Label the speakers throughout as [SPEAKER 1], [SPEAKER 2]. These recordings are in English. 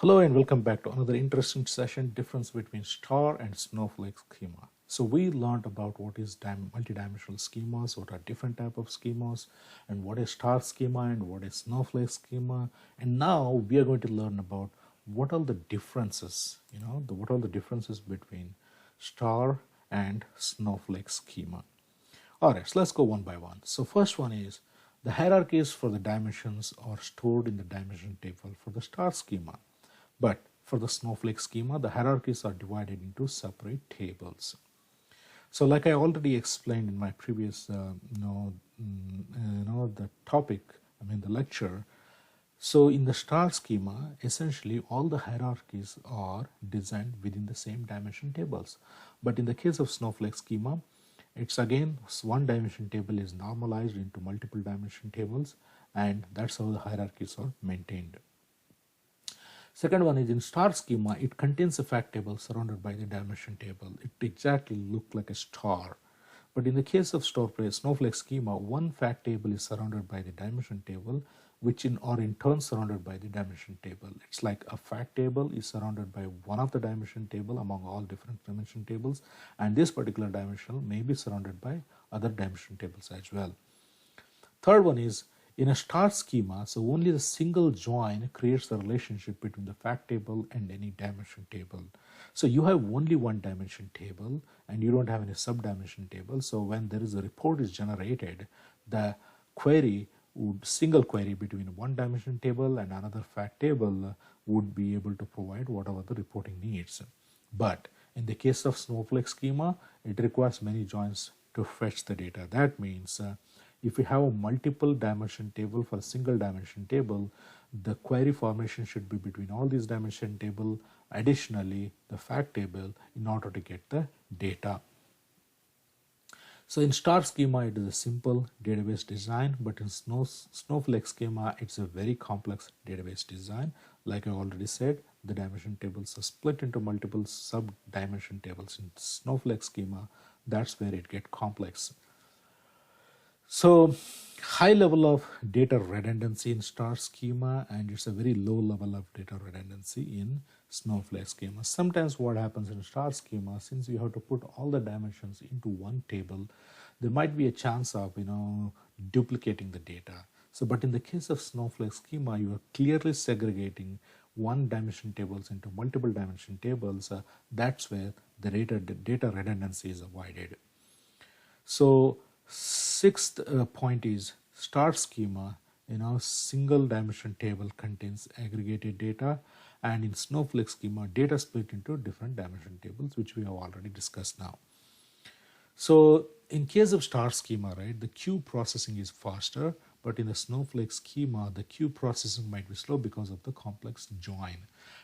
[SPEAKER 1] Hello and welcome back to another interesting session, difference between star and snowflake schema. So we learned about what is multidimensional schemas, what are different type of schemas, and what is star schema and what is snowflake schema. And now we are going to learn about what are the differences, what are the differences between star and snowflake schema. All right, so let's go one by one. So first one is the hierarchies for the dimensions are stored in the dimension table for the star schema. But for the snowflake schema, the hierarchies are divided into separate tables. So like I already explained in my previous, the topic, the lecture. So in the star schema, essentially all the hierarchies are designed within the same dimension tables. But in the case of snowflake schema, it's again one dimension table is normalized into multiple dimension tables, and that's how the hierarchies are maintained. Second one is in star schema, it contains a fact table surrounded by the dimension table. It exactly looks like a star. But in the case of snowflake schema, one fact table is surrounded by the dimension table, which are in turn surrounded by the dimension table. It's like a fact table is surrounded by one of the dimension table among all different dimension tables, and this particular dimension may be surrounded by other dimension tables as well. Third one is in a star schema, so only the single join creates the relationship between the fact table and any dimension table. So you have only one dimension table and you don't have any sub-dimension table. So when there is a report is generated, the single query between one dimension table and another fact table would be able to provide whatever the reporting needs. But in the case of snowflake schema, it requires many joins to fetch the data. That means if you have a multiple dimension table for a single dimension table, the query formation should be between all these dimension table, additionally the fact table, in order to get the data. So in star schema, it is a simple database design, but in snowflake schema, it's a very complex database design. Like I already said, the dimension tables are split into multiple sub-dimension tables. In snowflake schema, that's where it gets complex. So high level of data redundancy in star schema, and it's a very low level of data redundancy in snowflake schema. Sometimes what happens in star schema, since you have to put all the dimensions into one table, there might be a chance of duplicating the data. So but in the case of snowflake schema, you are clearly segregating one dimension tables into multiple dimension tables. That's where the data redundancy is avoided. So sixth point is star schema, single dimension table contains aggregated data, and in snowflake schema, data split into different dimension tables, which we have already discussed now. So in case of star schema, right, the queue processing is faster, but in the snowflake schema, the queue processing might be slow because of the complex join.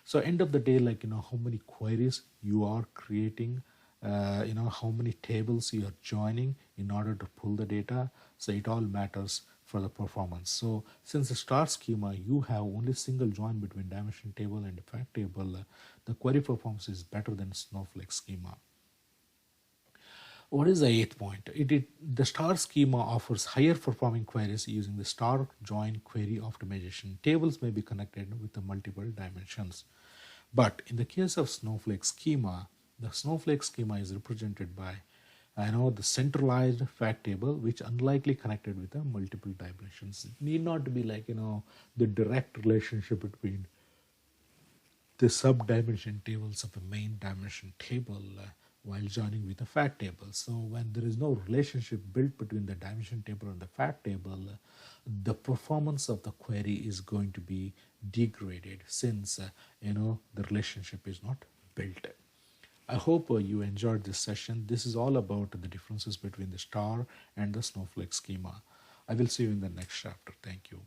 [SPEAKER 1] So end of the day, how many queries you are creating, how many tables you are joining in order to pull the data. So it all matters for the performance. So since the star schema, you have only single join between dimension table and fact table, the query performance is better than snowflake schema. What is the eighth point? The star schema offers higher performing queries using the star join query optimization. Tables may be connected with the multiple dimensions. But in the case of snowflake schema, the snowflake schema is represented by the centralized fact table, which unlikely connected with the multiple dimensions. It need not be the direct relationship between the sub-dimension tables of a main dimension table while joining with a fact table. So when there is no relationship built between the dimension table and the fact table, the performance of the query is going to be degraded since the relationship is not built. I hope you enjoyed this session. This is all about the differences between the star and the snowflake schema. I will see you in the next chapter. Thank you.